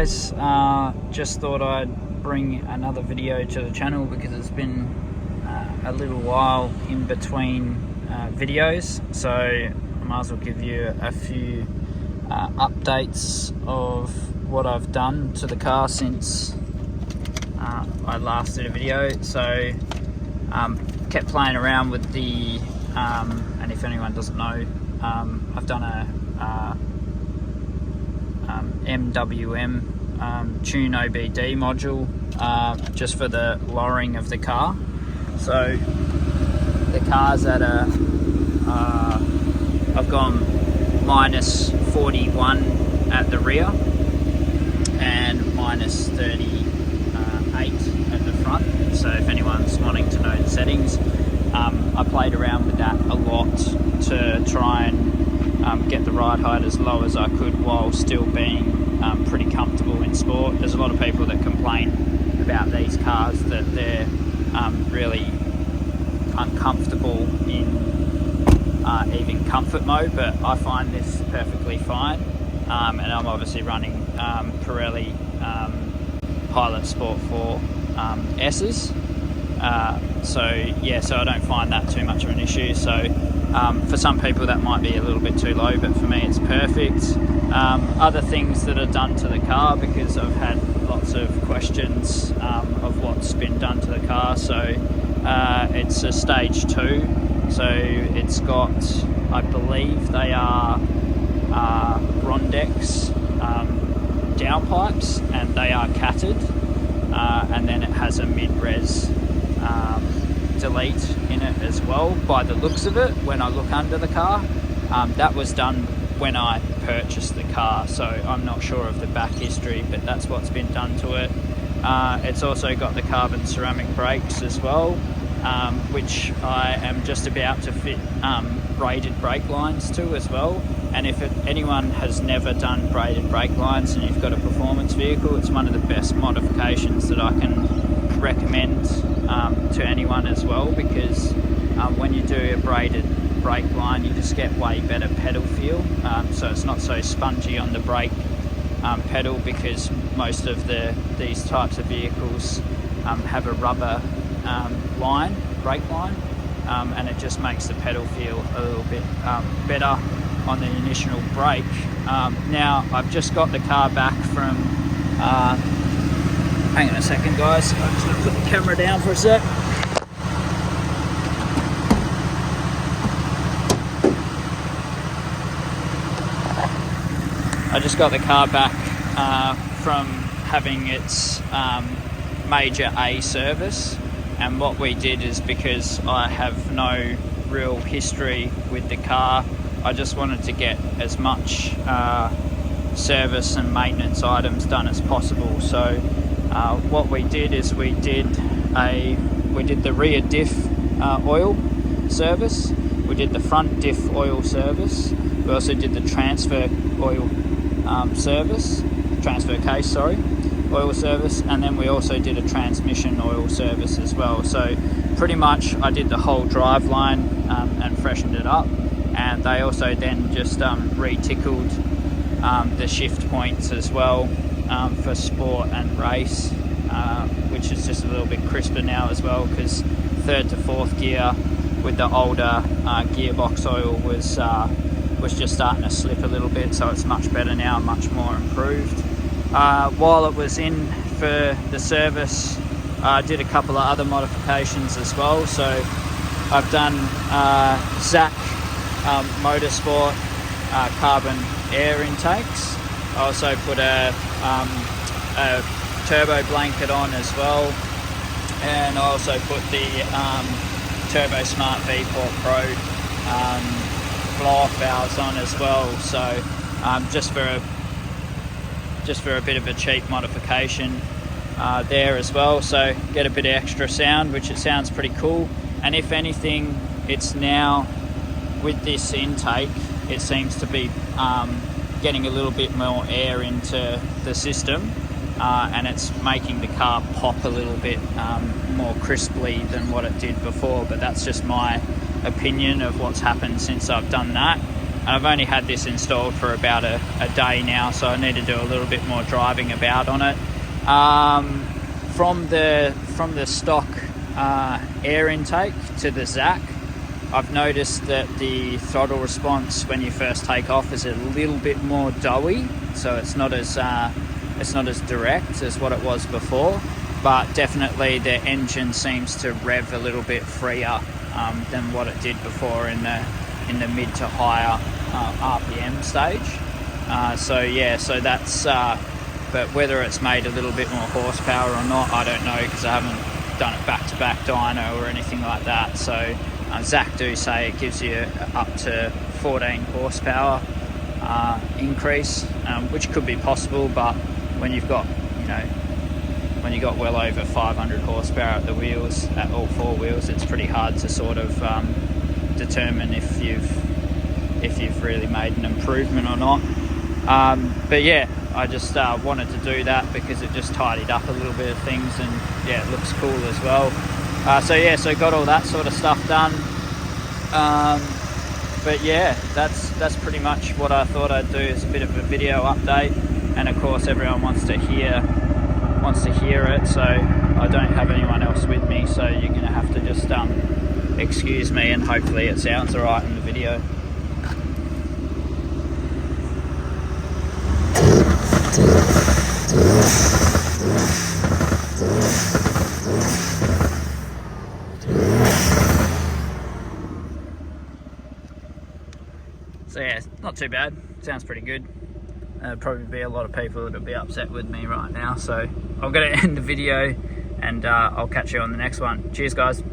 guys, just thought I'd bring another video to the channel because it's been a little while in between videos, so I might as well give you a few updates of what I've done to the car since I last did a video. So kept playing around with the and if anyone doesn't know, I've done a MWM tune OBD module just for the lowering of the car. So the car's at a I've gone minus 41 at the rear and minus 38 at the front. So if anyone's wanting to know the settings, I played around with that a lot to try and get the ride height as low as I could while still being pretty comfortable in sport. There's a lot of people that complain about these cars that they're really uncomfortable in even comfort mode, but I find this perfectly fine, and I'm obviously running Pirelli Pilot Sport 4 S's, so I don't find that too much of an issue. So for some people that might be a little bit too low, but for me it's perfect. Other things that are done to the car, because I've had lots of questions of what's been done to the car. So it's a stage 2, so it's got, I believe they are Rondex downpipes, and they are catted, and then it has a mid-res delete in it as well, by the looks of it. When I look under the car, that was done when I purchased the car, so I'm not sure of the back history, but that's what's been done to it. It's also got the carbon ceramic brakes as well, which I am just about to fit braided brake lines to as well. And if anyone has never done braided brake lines and you've got a performance vehicle, it's one of the best modifications that I can recommend to anyone as well, because when you do a braided brake line, you just get way better pedal feel, so it's not so spongy on the brake pedal, because most of these types of vehicles have a rubber brake line, and it just makes the pedal feel a little bit better on the initial brake. Now I've just got the car back from hang on a second guys, I'm just going to put the camera down for a sec. I just got the car back from having its major A service, and what we did is, because I have no real history with the car, I just wanted to get as much service and maintenance items done as possible. So what we did is we did the rear diff oil service, we did the front diff oil service, we also did the transfer oil oil service, and then we also did a transmission oil service as well. So pretty much I did the whole drive line and freshened it up, and they also then just re-tickled the shift points as well for sport and race, which is just a little bit crisper now as well, because 3rd to 4th gear with the older gearbox oil was just starting to slip a little bit, so it's much better now, much more improved. While it was in for the service, I did a couple of other modifications as well. So I've done Zac Motorsport carbon air intakes. I also put a turbo blanket on as well, and I also put the Turbo Smart V4 Pro blow-off valves on as well. So just for a bit of a cheap modification there as well, so get a bit of extra sound, which it sounds pretty cool. And if anything, it's now, with this intake, it seems to be getting a little bit more air into the system, and it's making the car pop a little bit more crisply than what it did before. But that's just my opinion of what's happened since I've done that. and I've only had this installed for about a day now, so I need to do a little bit more driving about on it. From the stock air intake to the Zac, I've noticed that the throttle response when you first take off is a little bit more doughy, so it's not as direct as what it was before, but definitely the engine seems to rev a little bit freer than what it did before in the mid to higher RPM stage. So that's but whether it's made a little bit more horsepower or not, I don't know, because I haven't done it back to back dyno or anything like that. So Zac do say it gives you up to 14 horsepower increase, which could be possible, but when you've got well over 500 horsepower at the wheels, at all four wheels, it's pretty hard to sort of determine if you've really made an improvement or not. But yeah, I just wanted to do that because it just tidied up a little bit of things, and yeah, it looks cool as well. So got all that sort of stuff done. But yeah, that's pretty much what I thought I'd do, as a bit of a video update. And of course everyone wants to hear it, so I don't have anyone else with me, so you're gonna have to just excuse me, and hopefully it sounds alright in the video. So yeah, not too bad, sounds pretty good. There'll probably be a lot of people that'll be upset with me right now, so I'm going to end the video, and I'll catch you on the next one. Cheers guys.